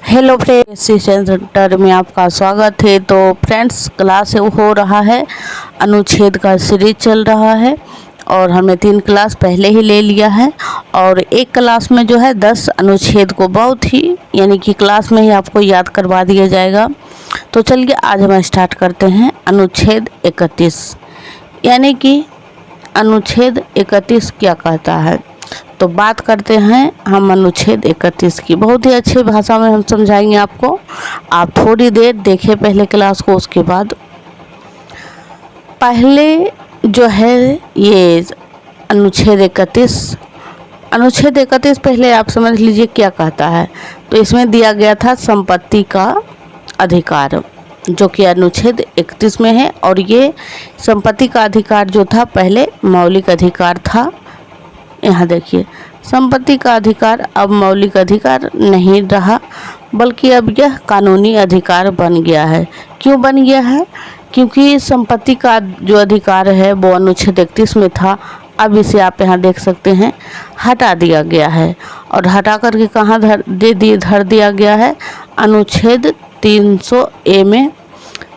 Hello friends, शिक्षण centre में आपका स्वागत है। तो फ्रेंड्स, क्लास हो रहा है, अनुच्छेद का सीरीज चल रहा है और हमने 3 क्लास पहले ही ले लिया है और एक क्लास में जो है 10 अनुच्छेद को बहुत ही यानी कि क्लास में ही आपको याद करवा दिया जाएगा। तो चलिए आज हम स्टार्ट करते हैं अनुच्छेद 31 यानी कि अनुच्छेद 31 क्या कहता है। तो बात करते हैं हम अनुच्छेद 31 की। बहुत ही अच्छी भाषा में हम समझाएंगे आपको। आप थोड़ी देर देखें पहले क्लास को, उसके बाद पहले जो है ये अनुच्छेद 31 पहले आप समझ लीजिए क्या कहता है। तो इसमें दिया गया था संपत्ति का अधिकार, जो कि अनुच्छेद 31 में है। और ये संपत्ति का अधिकार जो था पहले मौलिक अधिकार था। यहाँ देखिए, संपत्ति का अधिकार अब मौलिक अधिकार नहीं रहा, बल्कि अब यह कानूनी अधिकार बन गया है। क्यों बन गया है? क्योंकि संपत्ति का जो अधिकार है वो अनुच्छेद 31 में था। अब इसे आप यहाँ देख सकते हैं हटा दिया गया है और हटा करके कहाँ धर दिया गया है, अनुच्छेद 300A में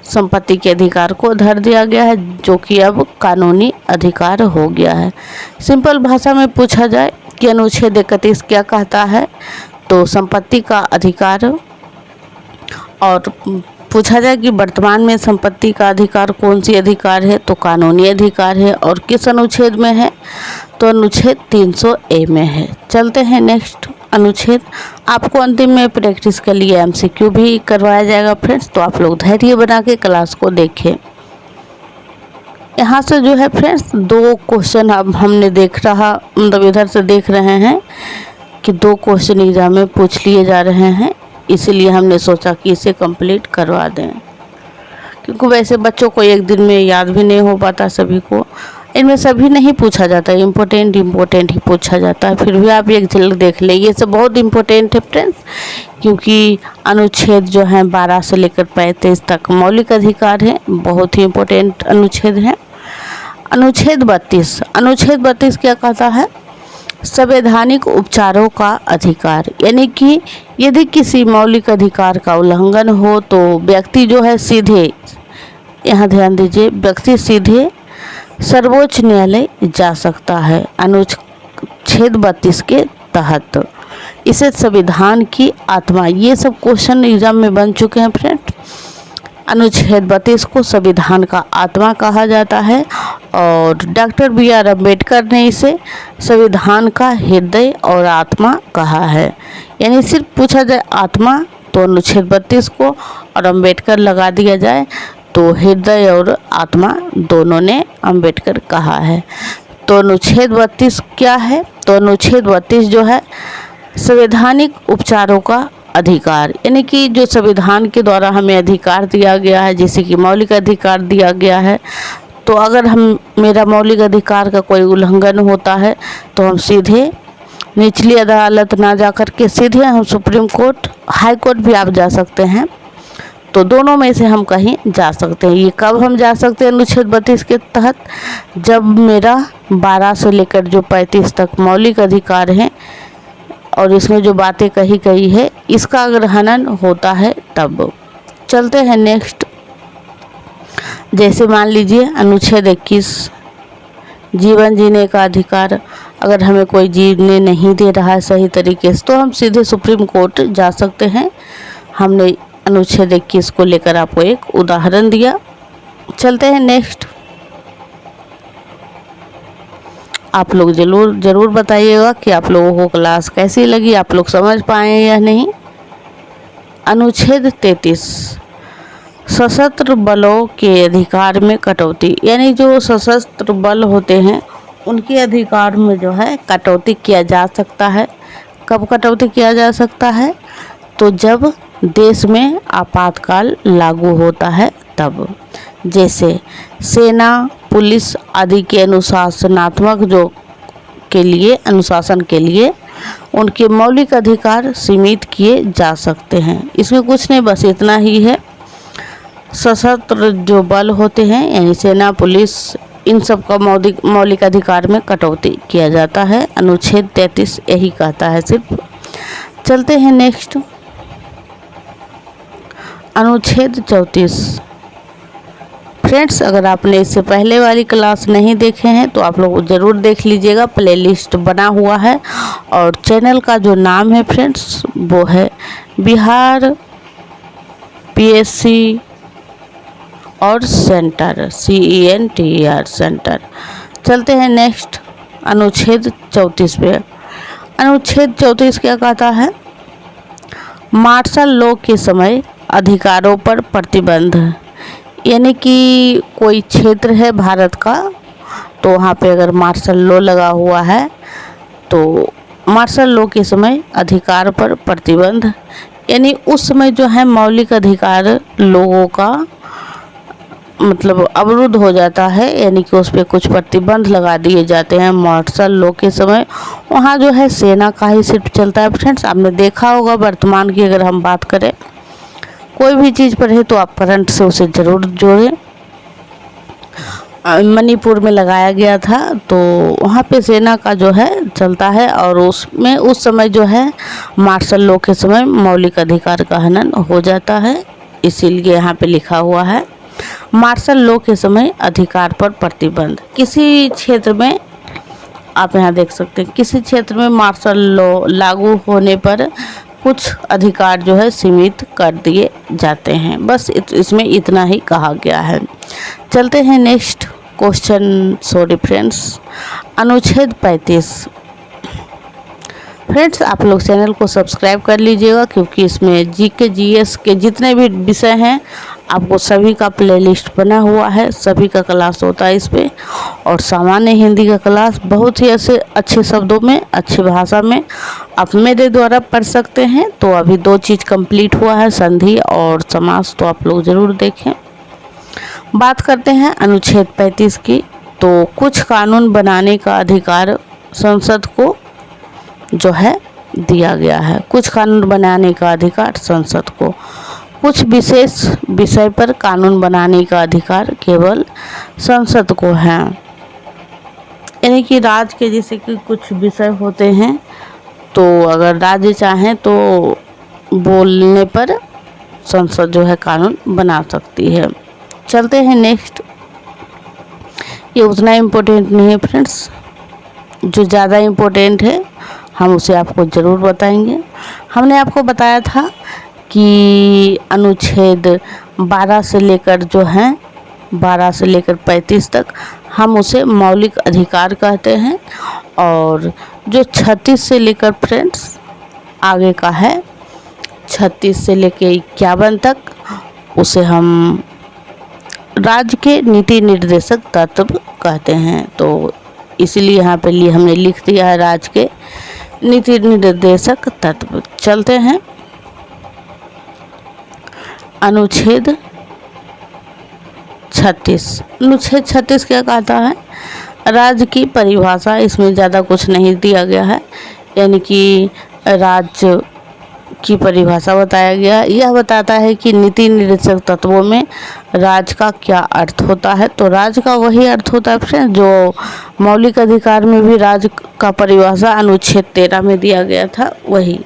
संपत्ति के अधिकार को धर दिया गया है, जो कि अब कानूनी अधिकार हो गया है। सिंपल भाषा में पूछा जाए कि अनुच्छेद 31 क्या कहता है, तो संपत्ति का अधिकार, और पूछा जाए कि वर्तमान में संपत्ति का अधिकार कौन सी अधिकार है, तो कानूनी अधिकार है। और किस अनुच्छेद में है, तो अनुच्छेद 300A में है। चलते हैं नेक्स्ट अनुच्छेद। आपको अंतिम में प्रैक्टिस के लिए MCQ भी करवाया जाएगा फ्रेंड्स, तो आप लोग धैर्य बना के क्लास को देखें। यहाँ से जो है फ्रेंड्स 2 क्वेश्चन अब हमने मतलब इधर से देख रहे हैं कि 2 क्वेश्चन एग्जाम में पूछ लिए जा रहे हैं, इसीलिए हमने सोचा कि इसे कंप्लीट करवा दें। क्योंकि वैसे बच्चों को एक दिन में याद भी नहीं हो पाता सभी को, इनमें सभी नहीं पूछा जाता, इम्पोर्टेंट ही पूछा जाता है। फिर भी आप एक झलक देख लें, ये सब बहुत इम्पोर्टेंट है फ्रेंड्स, क्योंकि अनुच्छेद जो है 12 से लेकर 35 तक मौलिक अधिकार है, बहुत ही इम्पोर्टेंट अनुच्छेद है। अनुच्छेद 32 क्या कहता है, संवैधानिक उपचारों का अधिकार, यानी कि यदि किसी मौलिक अधिकार का उल्लंघन हो तो व्यक्ति जो है सीधे, यहाँ ध्यान दीजिए, व्यक्ति सीधे सर्वोच्च न्यायालय जा सकता है अनुच्छेद 32 के तहत। इसे संविधान की आत्मा, ये सब क्वेश्चन एग्जाम में बन चुके हैं फ्रेंड। अनुच्छेद 32 को संविधान का आत्मा कहा जाता है और डॉक्टर BR अम्बेडकर ने इसे संविधान का हृदय और आत्मा कहा है। यानी सिर्फ पूछा जाए आत्मा तो अनुच्छेद 32 को, और अम्बेडकर लगा दिया जाए तो हृदय और आत्मा दोनों ने अम्बेडकर कहा है। तो अनुच्छेद 32 क्या है, तो अनुच्छेद 32 जो है संवैधानिक उपचारों का अधिकार, यानी कि जो संविधान के द्वारा हमें अधिकार दिया गया है, जैसे कि मौलिक अधिकार दिया गया है, तो अगर मेरा मौलिक अधिकार का कोई उल्लंघन होता है तो हम सीधे निचली अदालत ना जा कर के सीधे हम सुप्रीम कोर्ट, हाई कोर्ट भी आप जा सकते हैं। तो दोनों में से हम कहीं जा सकते हैं। ये कब हम जा सकते हैं अनुच्छेद 32 के तहत, जब मेरा 12 से लेकर जो 35 तक मौलिक अधिकार हैं और इसमें जो बातें कही गई है इसका अगर हनन होता है तब। चलते हैं नेक्स्ट। जैसे मान लीजिए अनुच्छेद 21 जीवन जीने का अधिकार, अगर हमें कोई जीने नहीं दे रहा है सही तरीके से तो हम सीधे सुप्रीम कोर्ट जा सकते हैं। हमने अनुच्छेद 21 को लेकर आपको एक उदाहरण दिया। चलते हैं नेक्स्ट। आप लोग ज़रूर बताइएगा कि आप लोगों को क्लास कैसी लगी, आप लोग समझ पाए या नहीं। अनुच्छेद 33 सशस्त्र बलों के अधिकार में कटौती, यानी जो सशस्त्र बल होते हैं उनके अधिकार में जो है कटौती किया जा सकता है। कब कटौती किया जा सकता है, तो जब देश में आपातकाल लागू होता है तब। जैसे सेना, पुलिस आदि के अनुशासन के लिए उनके मौलिक अधिकार सीमित किए जा सकते हैं। इसमें कुछ नहीं, बस इतना ही है। सशस्त्र जो बल होते हैं यानी सेना, पुलिस, इन सब का मौलिक अधिकार में कटौती किया जाता है। अनुच्छेद 33 यही कहता है सिर्फ। चलते हैं नेक्स्ट। अनुच्छेद 34। फ्रेंड्स, अगर आपने इससे पहले वाली क्लास नहीं देखे हैं तो आप लोग ज़रूर देख लीजिएगा, प्लेलिस्ट बना हुआ है। और चैनल का जो नाम है फ्रेंड्स वो है बिहार पीएससी और सेंटर, CENTER सेंटर। चलते हैं नेक्स्ट अनुच्छेद 34 पे। अनुच्छेद 34 क्या कहता है? मार्शल लॉ के समय अधिकारों पर प्रतिबंध। यानी कि कोई क्षेत्र है भारत का, तो वहाँ पे अगर मार्शल लॉ लगा हुआ है तो मार्शल लॉ के समय अधिकार पर प्रतिबंध, यानी उस समय जो है मौलिक अधिकार लोगों का मतलब अवरुद्ध हो जाता है, यानी कि उस पर कुछ प्रतिबंध लगा दिए जाते हैं मार्शल लॉ के समय। वहाँ जो है सेना का ही सिर्फ चलता है। फ्रेंड्स, आपने देखा होगा वर्तमान की अगर हम बात करें, कोई भी चीज़ पर है तो आप करंट से उसे ज़रूर जोड़ें। मणिपुर में लगाया गया था तो वहाँ पे सेना का जो है चलता है, और उसमें उस समय जो है मार्शल लॉ के समय मौलिक अधिकार का हनन हो जाता है, इसीलिए यहाँ पे लिखा हुआ है मार्शल लॉ के समय अधिकार पर प्रतिबंध। किसी क्षेत्र में आप यहाँ देख सकते हैं, किसी क्षेत्र में मार्शल लॉ लागू होने पर कुछ अधिकार जो है सीमित कर दिए जाते हैं। बस इसमें इतना ही कहा गया है। चलते हैं नेक्स्ट क्वेश्चन। सॉरी फ्रेंड्स, अनुच्छेद 35। फ्रेंड्स, आप लोग चैनल को सब्सक्राइब कर लीजिएगा, क्योंकि इसमें GK GS के जितने भी विषय हैं आपको सभी का प्लेलिस्ट बना हुआ है, सभी का क्लास होता है इस पे। और सामान्य हिंदी का क्लास बहुत ही ऐसे अच्छे शब्दों में, अच्छी भाषा में आप मेरे द्वारा पढ़ सकते हैं। तो अभी 2 चीज़ कंप्लीट हुआ है, संधि और समास, तो आप लोग ज़रूर देखें। बात करते हैं अनुच्छेद 35 की। तो कुछ कानून बनाने का अधिकार संसद को जो है दिया गया है। कुछ कानून बनाने का अधिकार संसद को, कुछ विशेष विषय पर कानून बनाने का अधिकार केवल संसद को है। यानी कि राज्य के जैसे कि कुछ विषय होते हैं, तो अगर राज्य चाहें तो बोलने पर संसद जो है कानून बना सकती है। चलते हैं नेक्स्ट। ये उतना इम्पोर्टेंट नहीं है फ्रेंड्स, जो ज़्यादा इम्पोर्टेंट है हम उसे आपको ज़रूर बताएंगे। हमने आपको बताया था कि अनुच्छेद 12 से लेकर जो है 12 से लेकर 35 तक हम उसे मौलिक अधिकार कहते हैं, और जो 36 से लेकर फ्रेंड्स आगे का है 36 से लेकर 51 तक उसे हम राज्य के नीति निर्देशक तत्व कहते हैं। तो इसीलिए यहाँ पे लिए हमने लिख दिया है राज्य के नीति निर्देशक तत्व। चलते हैं अनुच्छेद 36। अनुच्छेद 36 क्या कहता है? राज्य की परिभाषा, इसमें ज़्यादा कुछ नहीं दिया गया है, यानी कि राज्य की परिभाषा बताया गया। यह बताता है कि नीति निर्देशक तत्वों में राज्य का क्या अर्थ होता है। तो राज्य का वही अर्थ होता है फ्रेंड्स जो मौलिक अधिकार में भी राज्य का परिभाषा अनुच्छेद 13 में दिया गया था। वही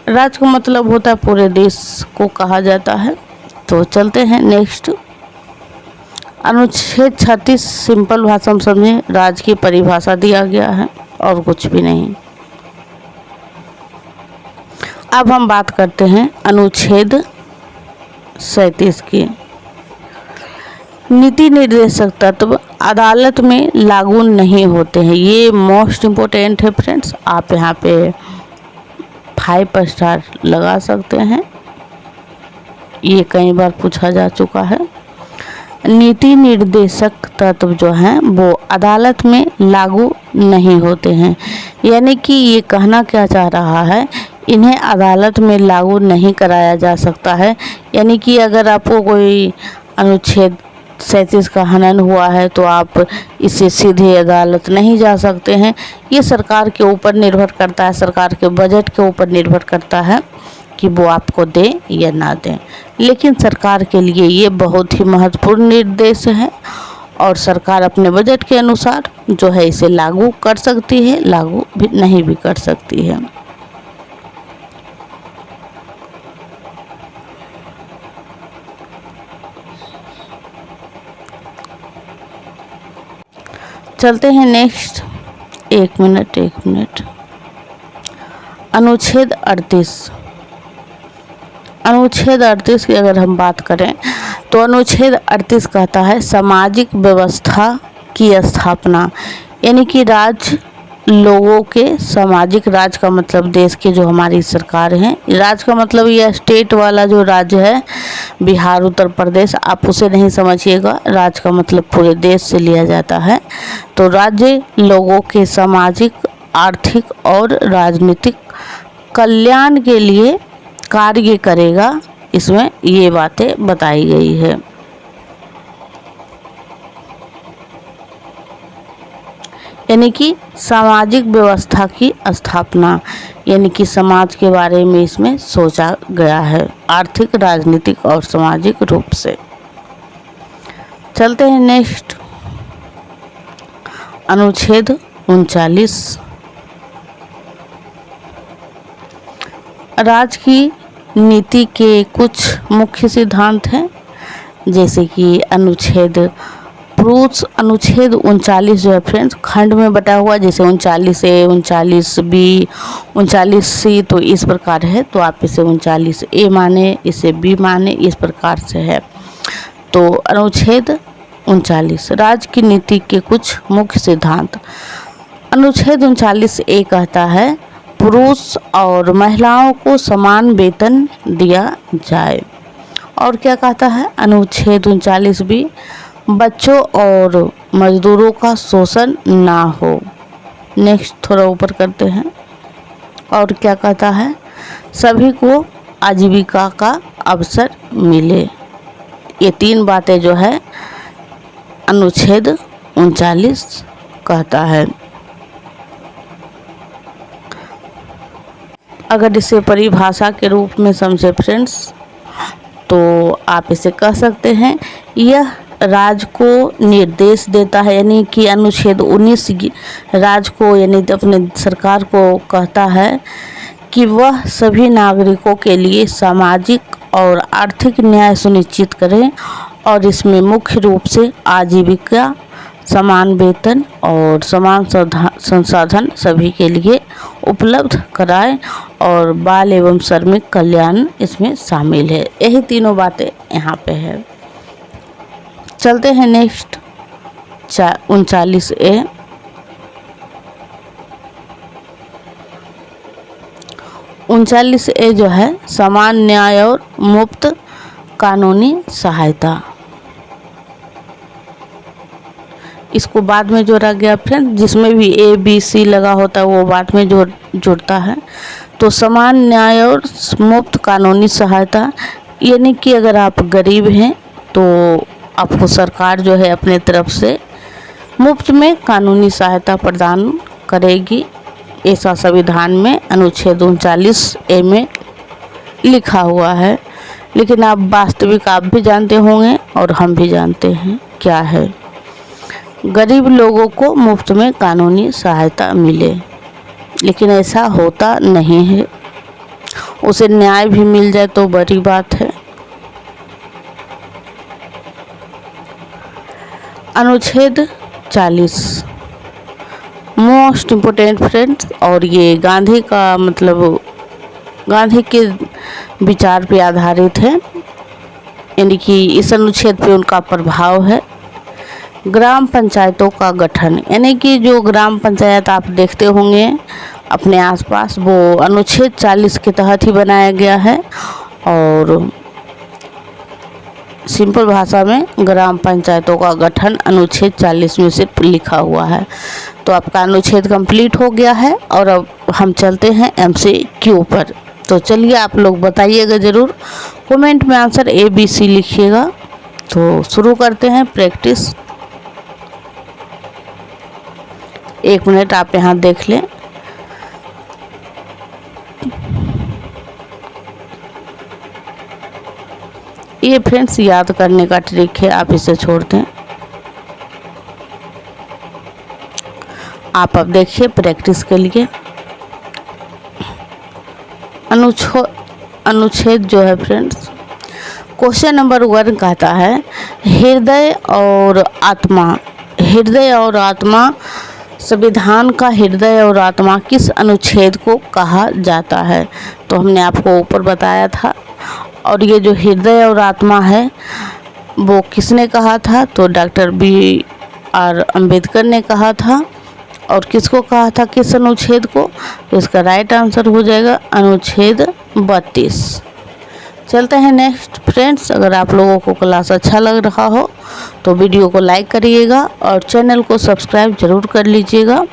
राज्य का मतलब होता है पूरे देश को कहा जाता है। तो चलते हैं नेक्स्ट। अनुच्छेद 36 सिंपल भाषा में समझें, राज्य की परिभाषा दिया गया है और कुछ भी नहीं। अब हम बात करते हैं अनुच्छेद 37 की। नीति निर्देशक तत्व अदालत में लागू नहीं होते हैं। ये मोस्ट इम्पोर्टेंट है फ्रेंड्स, आप यहाँ पे 5 स्टार लगा सकते हैं, ये कई बार पूछा जा चुका है। नीति निर्देशक तत्व जो हैं वो अदालत में लागू नहीं होते हैं। यानी कि ये कहना क्या चाह रहा है, इन्हें अदालत में लागू नहीं कराया जा सकता है। यानी कि अगर आपको कोई अनुच्छेद 37 का हनन हुआ है तो आप इससे सीधे अदालत नहीं जा सकते हैं। ये सरकार के ऊपर निर्भर करता है, सरकार के बजट के ऊपर निर्भर करता है कि वो आपको दे या ना दें। लेकिन सरकार के लिए ये बहुत ही महत्वपूर्ण निर्देश है और सरकार अपने बजट के अनुसार जो है इसे लागू कर सकती है, लागू भी नहीं भी कर सकती है। चलते हैं नेक्स्ट। एक मिनट। अनुच्छेद 38। अनुच्छेद 38 की अगर हम बात करें तो अनुच्छेद 38 कहता है सामाजिक व्यवस्था की स्थापना, यानी कि राज्य लोगों के सामाजिक, राज का मतलब देश के जो हमारी सरकार है, राज का मतलब यह स्टेट वाला जो राज्य है बिहार उत्तर प्रदेश, आप उसे नहीं समझिएगा, राज का मतलब पूरे देश से लिया जाता है। तो राज्य लोगों के सामाजिक, आर्थिक और राजनीतिक कल्याण के लिए कार्य करेगा, इसमें ये बातें बताई गई है। यानी कि सामाजिक व्यवस्था की स्थापना, यानी कि समाज के बारे में इसमें सोचा गया है, आर्थिक, राजनीतिक और सामाजिक रूप से। चलते हैं नेक्स्ट। अनुच्छेद 39। राज्य की नीति के कुछ मुख्य सिद्धांत हैं, जैसे कि अनुच्छेद 39 जो है फ्रेंड्स खंड में बटा हुआ, जैसे 39A, 39B, 39C, तो इस प्रकार है। तो आप इसे 39A माने, इसे B माने, इस प्रकार से है। तो अनुच्छेद 39 राज्य की नीति के कुछ मुख्य सिद्धांत। अनुच्छेद 39A कहता है पुरुष और महिलाओं को समान वेतन दिया जाए। और क्या कहता है अनुच्छेद 39B बच्चों और मजदूरों का शोषण ना हो। नेक्स्ट थोड़ा ऊपर करते हैं। और क्या कहता है सभी को आजीविका का अवसर मिले। ये तीन बातें जो है अनुच्छेद 39 कहता है। अगर इसे परिभाषा के रूप में समझे फ्रेंड्स तो आप इसे कह सकते हैं यह राज्य को निर्देश देता है, यानी कि अनुच्छेद 19 राज्य को यानी अपने सरकार को कहता है कि वह सभी नागरिकों के लिए सामाजिक और आर्थिक न्याय सुनिश्चित करें और इसमें मुख्य रूप से आजीविका, समान वेतन और समान संसाधन सभी के लिए उपलब्ध कराएं और बाल एवं श्रमिक कल्याण इसमें शामिल है। यही तीनों बातें यहाँ पे है। चलते हैं नेक्स्ट 39A। 39A जो है समान न्याय और मुफ्त कानूनी सहायता, इसको बाद में जोड़ा गया फ्रेंड, जिसमें भी ABC लगा होता है वो बाद में जुड़ता है। तो समान न्याय और मुफ्त कानूनी सहायता, यानी कि अगर आप गरीब हैं तो आपको सरकार जो है अपने तरफ से मुफ्त में कानूनी सहायता प्रदान करेगी, ऐसा संविधान में अनुच्छेद 39A में लिखा हुआ है। लेकिन आप वास्तविक आप भी जानते होंगे और हम भी जानते हैं क्या है, गरीब लोगों को मुफ्त में कानूनी सहायता मिले, लेकिन ऐसा होता नहीं है। उसे न्याय भी मिल जाए तो बड़ी बात है। अनुच्छेद 40 मोस्ट इम्पोर्टेंट फ्रेंड्स, और ये गांधी का मतलब गांधी के विचार पे आधारित है, यानी कि इस अनुच्छेद पे उनका प्रभाव है। ग्राम पंचायतों का गठन, यानी कि जो ग्राम पंचायत आप देखते होंगे अपने आसपास, वो अनुच्छेद 40 के तहत ही बनाया गया है। और सिंपल भाषा में ग्राम पंचायतों का गठन अनुच्छेद 40 में से लिखा हुआ है। तो आपका अनुच्छेद कंप्लीट हो गया है और अब हम चलते हैं MCQ पर। तो चलिए आप लोग बताइएगा ज़रूर, कमेंट में आंसर ABC लिखिएगा। तो शुरू करते हैं प्रैक्टिस। 1 मिनट आप यहाँ देख लें। ये फ्रेंड्स याद करने का ट्रिक है, आप इसे छोड़ दें। आप अब देखिए प्रैक्टिस के लिए अनुच्छेद जो है फ्रेंड्स, क्वेश्चन नंबर 1 कहता है हृदय और आत्मा। हृदय और आत्मा, संविधान का हृदय और आत्मा किस अनुच्छेद को कहा जाता है? तो हमने आपको ऊपर बताया था। और ये जो हृदय और आत्मा है वो किसने कहा था? तो डॉक्टर BR अम्बेडकर ने कहा था। और किसको कहा था, किस अनुच्छेद को? तो इसका राइट आंसर हो जाएगा अनुच्छेद 32। चलते हैं नेक्स्ट फ्रेंड्स। अगर आप लोगों को क्लास अच्छा लग रहा हो तो वीडियो को लाइक करिएगा और चैनल को सब्सक्राइब जरूर कर लीजिएगा,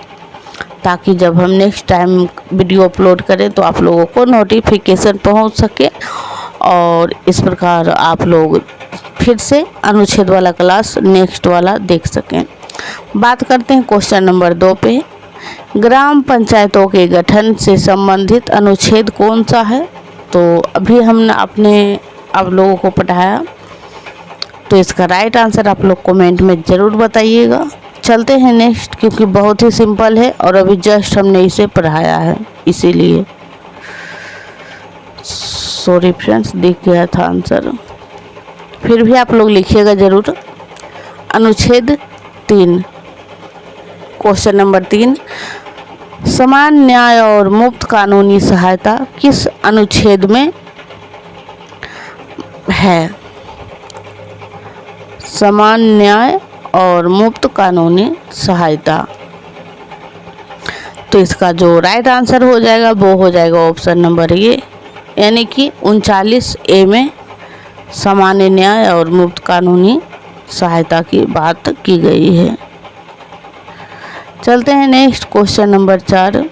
ताकि जब हम नेक्स्ट टाइम वीडियो अपलोड करें तो आप लोगों को नोटिफिकेशन पहुंच सके और इस प्रकार आप लोग फिर से अनुच्छेद वाला क्लास नेक्स्ट वाला देख सकें। बात करते हैं क्वेश्चन नंबर 2 पे। ग्राम पंचायतों के गठन से संबंधित अनुच्छेद कौन सा है? तो अभी हमने आप लोगों को पढ़ाया, तो इसका राइट आंसर आप लोग कमेंट में ज़रूर बताइएगा। चलते हैं नेक्स्ट, क्योंकि बहुत ही सिंपल है और अभी जस्ट हमने इसे पढ़ाया है, इसीलिए सॉरी फ्रेंड्स, दिख गया था आंसर, फिर भी आप लोग लिखिएगा ज़रूर। अनुच्छेद 3, क्वेश्चन नंबर 3, समान न्याय और मुफ्त कानूनी सहायता किस अनुच्छेद में है? समान न्याय और मुफ्त कानूनी सहायता। तो इसका जो राइट आंसर हो जाएगा वो हो जाएगा ऑप्शन नंबर ए, यानी कि 39A में सामान्य न्याय और मुफ्त कानूनी सहायता की बात की गई है। चलते हैं नेक्स्ट क्वेश्चन नंबर 4।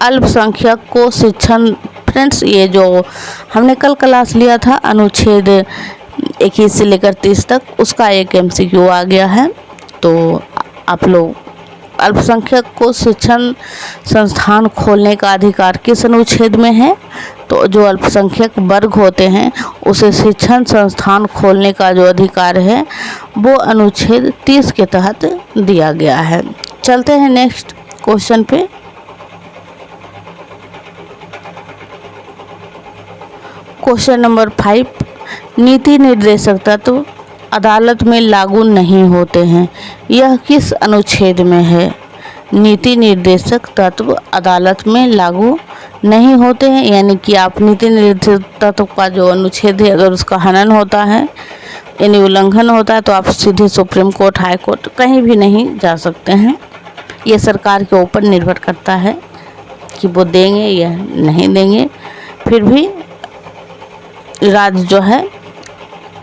अल्पसंख्यक को शिक्षण, फ्रेंड्स ये जो हमने कल क्लास लिया था अनुच्छेद 21 से लेकर 30 तक, उसका एक MCQ आ गया है। तो आप लोग, अल्पसंख्यक को शिक्षण संस्थान खोलने का अधिकार किस अनुच्छेद में है? तो जो अल्पसंख्यक वर्ग होते हैं उसे शिक्षण संस्थान खोलने का जो अधिकार है वो अनुच्छेद 30 के तहत दिया गया है। चलते हैं नेक्स्ट क्वेश्चन पे। क्वेश्चन नंबर 5, नीति निर्देशक तत्व अदालत में लागू नहीं होते हैं, यह किस अनुच्छेद में है? नीति निर्देशक तत्व अदालत में लागू नहीं होते हैं, यानी कि आप नीति निर्देशक तत्व का जो अनुच्छेद है अगर उसका हनन होता है यानी उल्लंघन होता है तो आप सीधे सुप्रीम कोर्ट, हाई कोर्ट कहीं भी नहीं जा सकते हैं। ये सरकार के ऊपर निर्भर करता है कि वो देंगे या नहीं देंगे। फिर भी राज्य जो है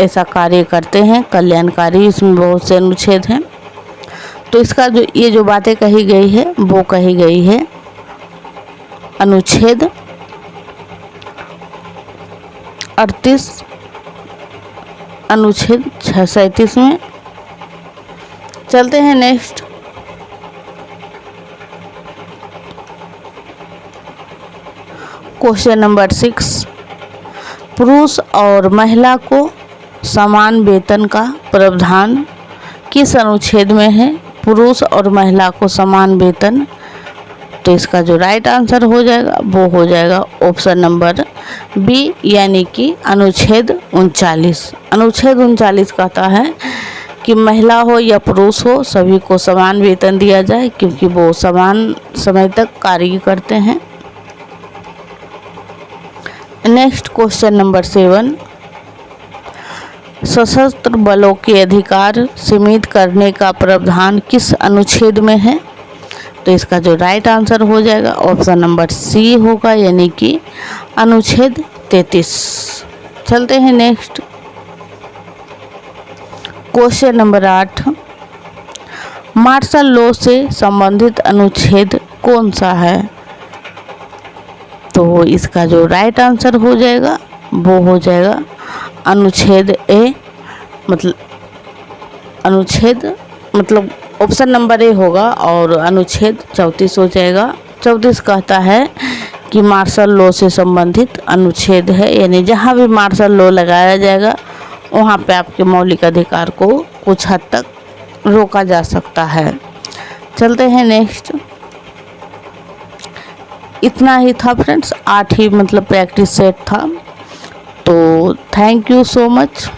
ऐसा कार्य करते हैं, कल्याणकारी, इसमें बहुत से अनुच्छेद हैं। तो इसका जो ये जो बातें कही गई है वो कही गई है अनुच्छेद 38, अनुच्छेद 37 में। चलते हैं नेक्स्ट। क्वेश्चन नंबर 6, पुरुष और महिला को समान वेतन का प्रावधान किस अनुच्छेद में है? पुरुष और महिला को समान वेतन। तो इसका जो राइट आंसर हो जाएगा वो हो जाएगा ऑप्शन नंबर बी, यानी कि अनुच्छेद 39। अनुच्छेद 39 कहता है कि महिला हो या पुरुष हो सभी को समान वेतन दिया जाए, क्योंकि वो समान समय तक कार्य करते हैं। नेक्स्ट क्वेश्चन नंबर 7, सशस्त्र बलों के अधिकार सीमित करने का प्रावधान किस अनुच्छेद में है? तो इसका जो राइट आंसर हो जाएगा ऑप्शन नंबर सी होगा, यानी कि अनुच्छेद 33। चलते हैं next question number 8, martial law से संबंधित अनुच्छेद कौन सा है? तो इसका जो राइट आंसर हो जाएगा वो हो जाएगा अनुच्छेद ए, मतलब ऑप्शन नंबर ए होगा और अनुच्छेद 34 हो जाएगा। 34 कहता है कि मार्शल लॉ से संबंधित अनुच्छेद है, यानी जहाँ भी मार्शल लॉ लगाया जाएगा वहाँ पे आपके मौलिक अधिकार को कुछ हद तक रोका जा सकता है। चलते हैं नेक्स्ट। इतना ही था फ्रेंड्स, 8 ही प्रैक्टिस सेट था। तो थैंक यू सो मच।